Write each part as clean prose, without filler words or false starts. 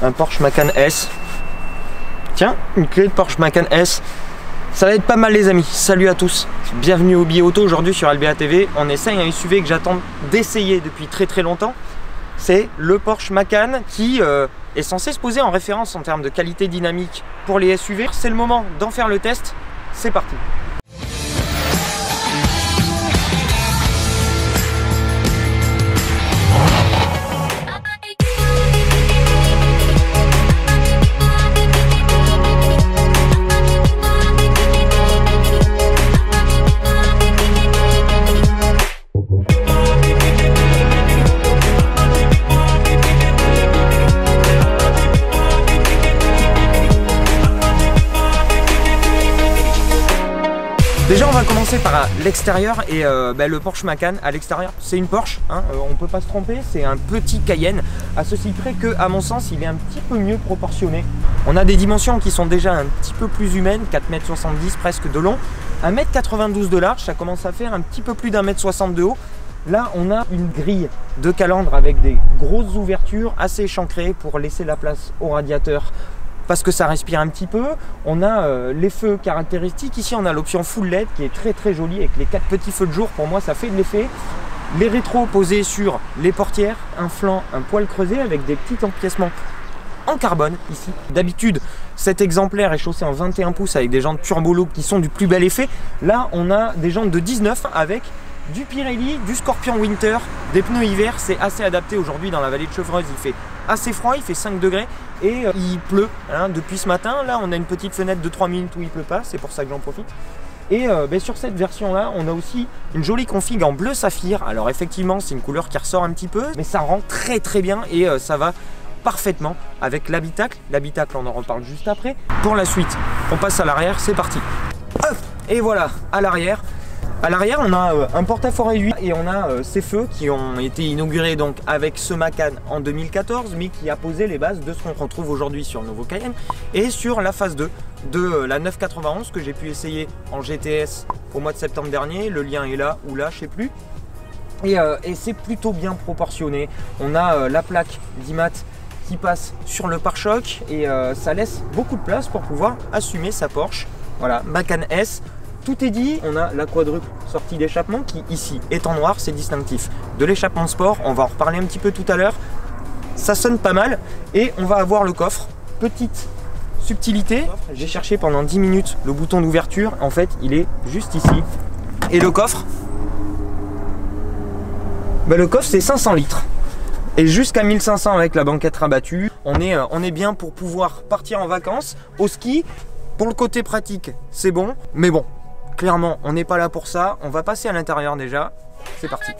un Porsche Macan S. Tiens, une clé de Porsche Macan S. Ça va être pas mal les amis. Salut à tous. Bienvenue au Billet Auto aujourd'hui sur LBA TV. On essaye un SUV que j'attends d'essayer depuis très longtemps. C'est le Porsche Macan qui est censé se poser en référence en termes de qualité dynamique pour les SUV. C'est le moment d'en faire le test. C'est parti. Déjà on va commencer par l'extérieur et le Porsche Macan à l'extérieur c'est une Porsche, hein, on peut pas se tromper, c'est un petit Cayenne, à ceci près que à mon sens il est un petit peu mieux proportionné. On a des dimensions qui sont déjà un petit peu plus humaines, 4,70 m presque de long, 1,92 m de large, ça commence à faire un petit peu plus d'1,60 m de haut. Là on a une grille de calandre avec des grosses ouvertures assez échancrées pour laisser la place au radiateur parce que ça respire un petit peu. On a les feux caractéristiques. Ici on a l'option full LED qui est très jolie avec les 4 petits feux de jour. Pour moi ça fait de l'effet. Les rétros posés sur les portières, un flanc, un poil creusé avec des petits empiècements en carbone ici. D'habitude cet exemplaire est chaussé en 21 pouces avec des jantes turbo look qui sont du plus bel effet. Là on a des jantes de 19 avec du Pirelli, du Scorpion Winter, des pneus hiver. C'est assez adapté aujourd'hui dans la vallée de Chevreuse. Il fait assez froid, il fait 5 degrés et il pleut hein, depuis ce matin. Là on a une petite fenêtre de 3 minutes où il pleut pas, c'est pour ça que j'en profite. Et sur cette version là on a aussi une jolie config en bleu saphir. Alors effectivement c'est une couleur qui ressort un petit peu, mais ça rend très bien et ça va parfaitement avec l'habitacle. L'habitacle on en reparle juste après. Pour la suite on passe à l'arrière, c'est parti. Hop, et voilà à l'arrière. À l'arrière, on a un porte-à-faux réduit et on a ces feux qui ont été inaugurés donc avec ce Macan en 2014, mais qui a posé les bases de ce qu'on retrouve aujourd'hui sur le nouveau Cayenne et sur la phase 2 de la 991 que j'ai pu essayer en GTS au mois de septembre dernier. Le lien est là ou là, je sais plus. Et c'est plutôt bien proportionné. On a la plaque d'IMAT qui passe sur le pare-choc et ça laisse beaucoup de place pour pouvoir assumer sa Porsche. Voilà, Macan S. Tout est dit, on a la quadruple sortie d'échappement qui ici est en noir, c'est distinctif de l'échappement sport, on va en reparler un petit peu tout à l'heure. Ça sonne pas mal et on va avoir le coffre. Petite subtilité, j'ai cherché pendant 10 minutes le bouton d'ouverture, en fait il est juste ici. Et le coffre, le coffre c'est 500 litres. Et jusqu'à 1500 avec la banquette rabattue, on est bien pour pouvoir partir en vacances, au ski. Pour le côté pratique, c'est bon, mais bon. Clairement, on n'est pas là pour ça. On va passer à l'intérieur déjà. C'est parti.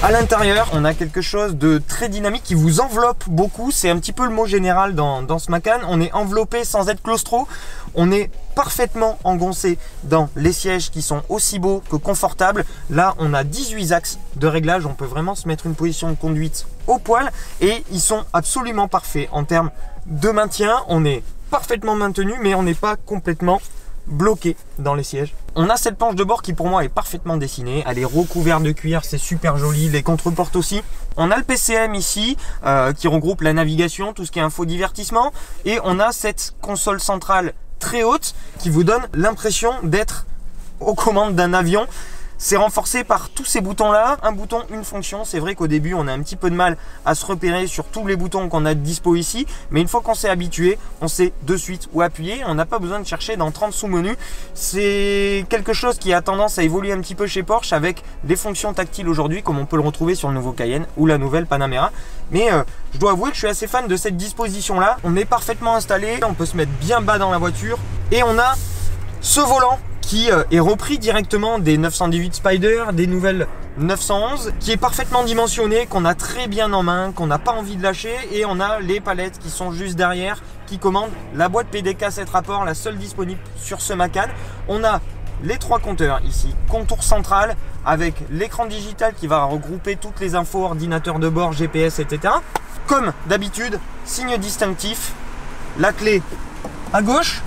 À l'intérieur, on a quelque chose de très dynamique qui vous enveloppe beaucoup. C'est un petit peu le mot général dans ce Macan. On est enveloppé sans être claustro. On est parfaitement engoncé dans les sièges qui sont aussi beaux que confortables. Là, on a 18 axes de réglage. On peut vraiment se mettre une position de conduite au poil. Et ils sont absolument parfaits en termes de maintien. On est parfaitement maintenu, mais on n'est pas complètement bloqué dans les sièges. On a cette planche de bord qui pour moi est parfaitement dessinée, elle est recouverte de cuir, c'est super joli, les contreportes aussi. On a le PCM ici qui regroupe la navigation, tout ce qui est info divertissement, et on a cette console centrale très haute qui vous donne l'impression d'être aux commandes d'un avion. C'est renforcé par tous ces boutons là, un bouton, une fonction. C'est vrai qu'au début on a un petit peu de mal à se repérer sur tous les boutons qu'on a de dispo ici, mais une fois qu'on s'est habitué, on sait de suite où appuyer. On n'a pas besoin de chercher dans 30 sous-menus. C'est quelque chose qui a tendance à évoluer un petit peu chez Porsche avec des fonctions tactiles aujourd'hui comme on peut le retrouver sur le nouveau Cayenne ou la nouvelle Panamera. Mais je dois avouer que je suis assez fan de cette disposition là. On est parfaitement installé, on peut se mettre bien bas dans la voiture et on a ce volant qui est repris directement des 918 Spider, des nouvelles 911, qui est parfaitement dimensionné, qu'on a très bien en main, qu'on n'a pas envie de lâcher, et on a les palettes qui sont juste derrière, qui commandent la boîte PDK 7 rapports, la seule disponible sur ce Macan. On a les 3 compteurs ici, contour central avec l'écran digital qui va regrouper toutes les infos, ordinateur de bord, GPS, etc. Comme d'habitude, signe distinctif, la clé à gauche.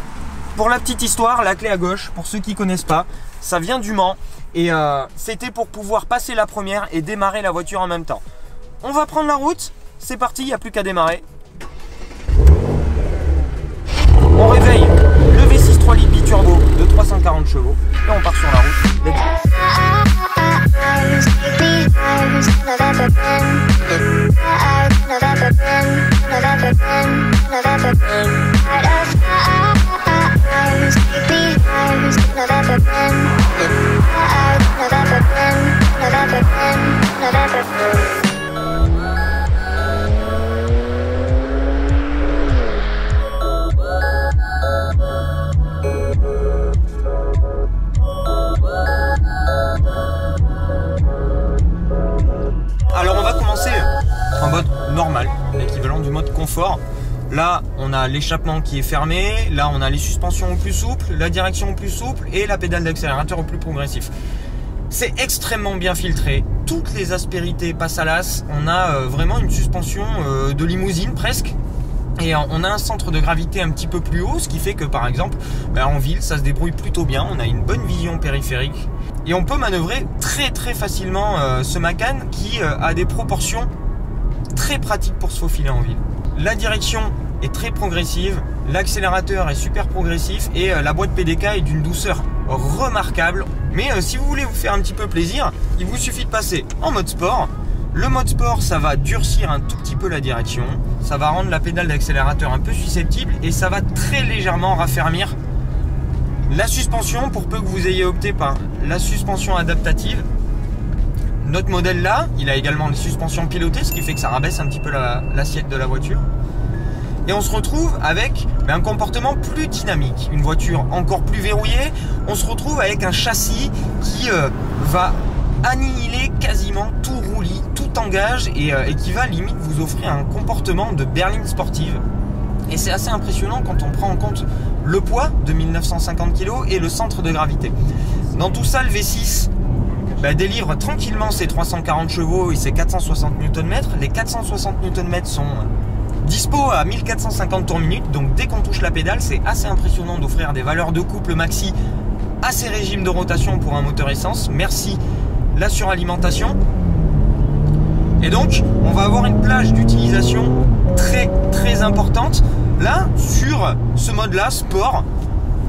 Pour la petite histoire, la clé à gauche, pour ceux qui ne connaissent pas, ça vient du Mans et c'était pour pouvoir passer la première et démarrer la voiture en même temps. On va prendre la route, c'est parti, il n'y a plus qu'à démarrer. On réveille le V6 3 litres biturbo de 340 chevaux et on part sur la route. Let's go. Alors on va commencer en mode normal, l'équivalent du mode confort. Là, on a l'échappement qui est fermé, là on a les suspensions au plus souple, la direction au plus souple et la pédale d'accélérateur au plus progressif. C'est extrêmement bien filtré, toutes les aspérités passent à l'as, on a vraiment une suspension de limousine presque. Et on a un centre de gravité un petit peu plus haut, ce qui fait que par exemple, en ville, ça se débrouille plutôt bien. On a une bonne vision périphérique et on peut manœuvrer très facilement ce Macan qui a des proportions très pratiques pour se faufiler en ville. La direction est très progressive, l'accélérateur est super progressif et la boîte PDK est d'une douceur remarquable. Mais si vous voulez vous faire un petit peu plaisir, il vous suffit de passer en mode sport. Le mode sport, ça va durcir un tout petit peu la direction, ça va rendre la pédale d'accélérateur un peu susceptible et ça va très légèrement raffermir la suspension pour peu que vous ayez opté par la suspension adaptative. Notre modèle là, il a également les suspensions pilotées, ce qui fait que ça rabaisse un petit peu l'assiette de la voiture. Et on se retrouve avec un comportement plus dynamique, une voiture encore plus verrouillée. On se retrouve avec un châssis qui va annihiler quasiment tout roulis, tout engage et qui va limite vous offrir un comportement de berline sportive. Et c'est assez impressionnant quand on prend en compte le poids de 1950 kg et le centre de gravité. Dans tout ça, le V6 délivre tranquillement ses 340 chevaux et ses 460 Nm. Les 460 Nm sont dispo à 1450 tours minute, donc dès qu'on touche la pédale, c'est assez impressionnant d'offrir des valeurs de couple maxi à ces régimes de rotation pour un moteur essence. Merci la suralimentation. Et donc on va avoir une plage d'utilisation très importante là sur ce mode là sport.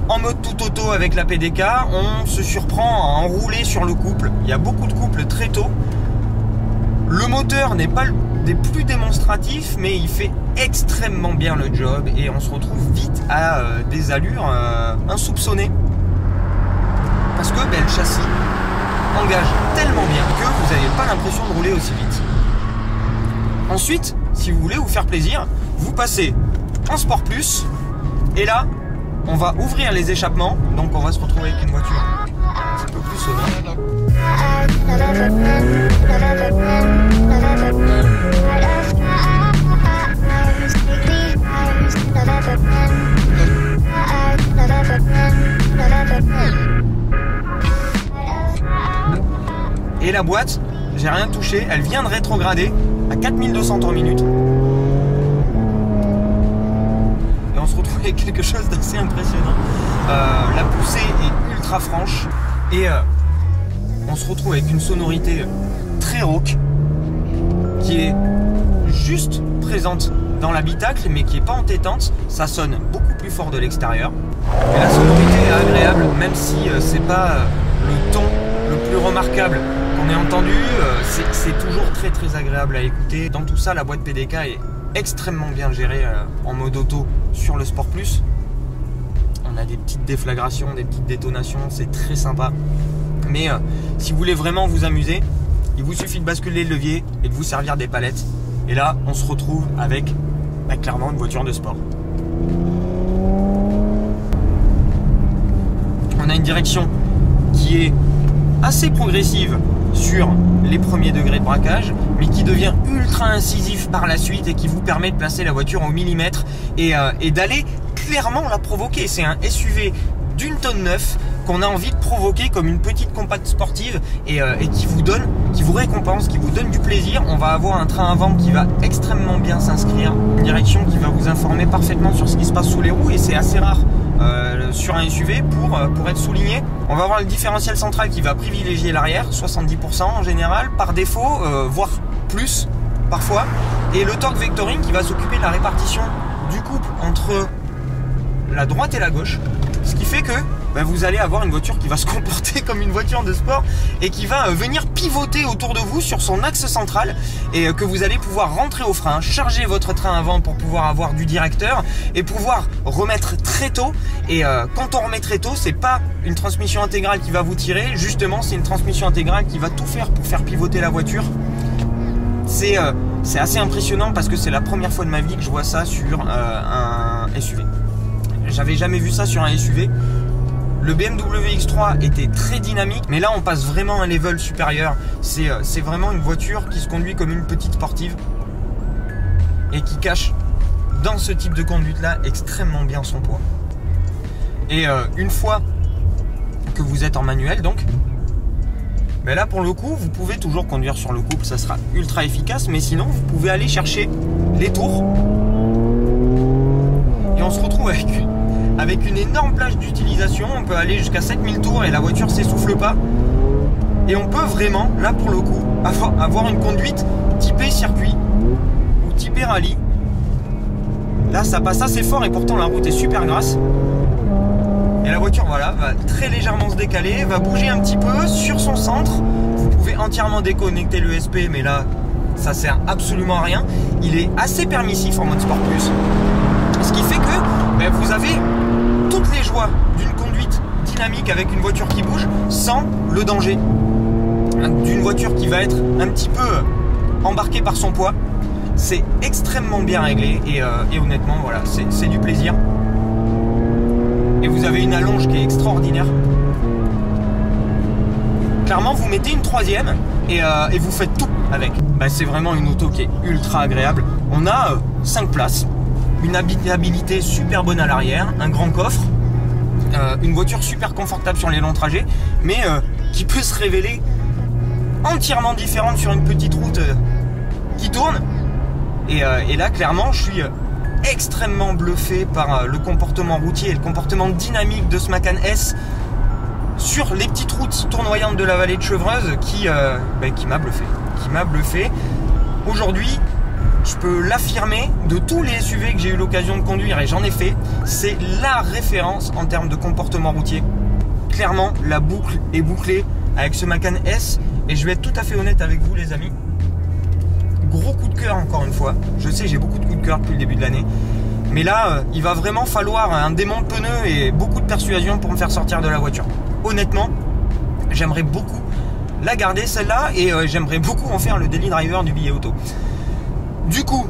En mode tout auto avec la PDK, on se surprend à enrouler sur le couple. Il y a beaucoup de couples très tôt. Le moteur n'est pas des plus démonstratifs, mais il fait extrêmement bien le job et on se retrouve vite à des allures insoupçonnées parce que le châssis engage tellement bien que vous n'avez pas l'impression de rouler aussi vite. Ensuite, si vous voulez vous faire plaisir, vous passez en Sport Plus et là on va ouvrir les échappements, donc on va se retrouver avec une voiture un petit peu plus sonore. Et la boîte, j'ai rien touché, elle vient de rétrograder à 4200 tours minute. Et on se retrouve avec quelque chose d'assez impressionnant. La poussée est ultra franche et on se retrouve avec une sonorité très rauque qui est juste présente dans l'habitacle mais qui n'est pas entêtante. Ça sonne beaucoup plus fort de l'extérieur. Et la sonorité est agréable, même si c'est pas le ton le plus remarquable qu'on ait entendu, c'est toujours très agréable à écouter. Dans tout ça, la boîte PDK est extrêmement bien gérée en mode auto sur le Sport Plus. On a des petites déflagrations, des petites détonations, c'est très sympa. Mais si vous voulez vraiment vous amuser, il vous suffit de basculer le levier et de vous servir des palettes. Et là, on se retrouve avec clairement une voiture de sport. On a une direction qui est assez progressive sur les premiers degrés de braquage, mais qui devient ultra incisif par la suite et qui vous permet de placer la voiture au millimètre et d'aller clairement la provoquer. C'est un SUV d'une tonne 9 qu'on a envie de provoquer comme une petite compacte sportive et qui vous récompense, qui vous donne du plaisir. On va avoir un train avant qui va extrêmement bien s'inscrire, une direction qui va vous informer parfaitement sur ce qui se passe sous les roues, et c'est assez rare sur un SUV pour être souligné. On va avoir le différentiel central qui va privilégier l'arrière, 70% en général, par défaut, voire plus parfois, et le torque vectoring qui va s'occuper de la répartition du couple entre la droite et la gauche, ce qui fait que vous allez avoir une voiture qui va se comporter comme une voiture de sport et qui va venir pivoter autour de vous sur son axe central, et que vous allez pouvoir rentrer au frein, charger votre train avant pour pouvoir avoir du directeur et pouvoir remettre très tôt. Et quand on remet très tôt, c'est pas une transmission intégrale qui va vous tirer, justement c'est une transmission intégrale qui va tout faire pour faire pivoter la voiture. C'est assez impressionnant parce que c'est la première fois de ma vie que je vois ça sur un SUV. J'avais jamais vu ça sur un SUV. Le BMW X3 était très dynamique, mais là on passe vraiment à un level supérieur. C'est vraiment une voiture qui se conduit comme une petite sportive et qui cache dans ce type de conduite là extrêmement bien son poids. Et une fois que vous êtes en manuel, donc là pour le coup vous pouvez toujours conduire sur le couple, ça sera ultra efficace, mais sinon vous pouvez aller chercher les tours et on se retrouve avec une énorme plage d'utilisation. On peut aller jusqu'à 7000 tours et la voiture s'essouffle pas. Et on peut vraiment, là pour le coup, avoir une conduite typée circuit ou typée rallye. Là ça passe assez fort et pourtant la route est super grasse. Et la voiture voilà, va très légèrement se décaler, va bouger un petit peu sur son centre. Vous pouvez entièrement déconnecter l'ESP, mais là ça sert absolument à rien. Il est assez permissif en mode Sport Plus. Ce qui fait que vous avez toutes les joies d'une conduite dynamique avec une voiture qui bouge sans le danger d'une voiture qui va être un petit peu embarquée par son poids. C'est extrêmement bien réglé et honnêtement voilà, c'est du plaisir. Et vous avez une allonge qui est extraordinaire. Clairement vous mettez une troisième et vous faites tout avec. C'est vraiment une auto qui est ultra agréable. On a 5 places, une habitabilité super bonne à l'arrière, un grand coffre, une voiture super confortable sur les longs trajets, mais qui peut se révéler entièrement différente sur une petite route qui tourne. Et là clairement je suis extrêmement bluffé par le comportement routier et le comportement dynamique de ce Macan S sur les petites routes tournoyantes de la vallée de Chevreuse qui m'a bluffé. Aujourd'hui je peux l'affirmer, de tous les SUV que j'ai eu l'occasion de conduire, et j'en ai fait, c'est la référence en termes de comportement routier. Clairement, la boucle est bouclée avec ce Macan S, et je vais être tout à fait honnête avec vous les amis. Gros coup de cœur encore une fois. Je sais, j'ai beaucoup de coups de cœur depuis le début de l'année. Mais là, il va vraiment falloir un démon de pneus et beaucoup de persuasion pour me faire sortir de la voiture. Honnêtement, j'aimerais beaucoup la garder celle-là, et j'aimerais beaucoup en faire le daily driver du billet auto. Du coup,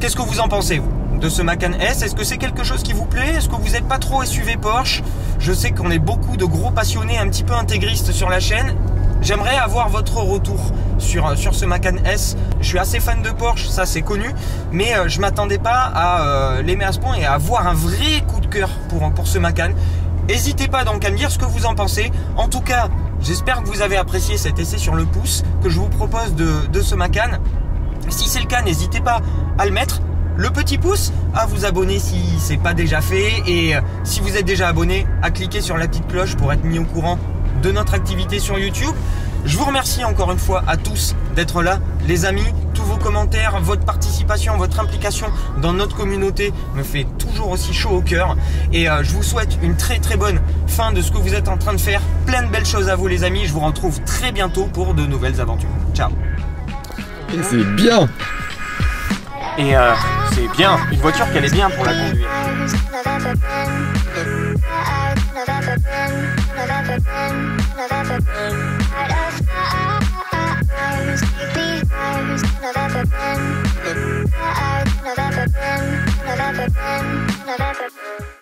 qu'est-ce que vous en pensez vous, de ce Macan S? Est-ce que c'est quelque chose qui vous plaît? Est-ce que vous n'êtes pas trop SUV Porsche? Je sais qu'on est beaucoup de gros passionnés un petit peu intégristes sur la chaîne. J'aimerais avoir votre retour sur ce Macan S. Je suis assez fan de Porsche, ça c'est connu, mais je m'attendais pas à l'aimer à ce point et à avoir un vrai coup de cœur pour ce Macan. N'hésitez pas donc à me dire ce que vous en pensez. En tout cas, j'espère que vous avez apprécié cet essai sur le pouce que je vous propose de ce Macan. Si c'est le cas, n'hésitez pas à le mettre, le petit pouce, à vous abonner si c'est pas déjà fait, et si vous êtes déjà abonné, à cliquer sur la petite cloche pour être mis au courant de notre activité sur YouTube. Je vous remercie encore une fois à tous d'être là, les amis. Tous vos commentaires, votre participation, votre implication dans notre communauté me fait toujours aussi chaud au cœur. Et je vous souhaite une très très bonne fin de ce que vous êtes en train de faire. Plein de belles choses à vous les amis. Je vous retrouve très bientôt pour de nouvelles aventures. Ciao. Et c'est bien. Et c'est bien, une voiture qu'elle est bien pour la conduire. Never been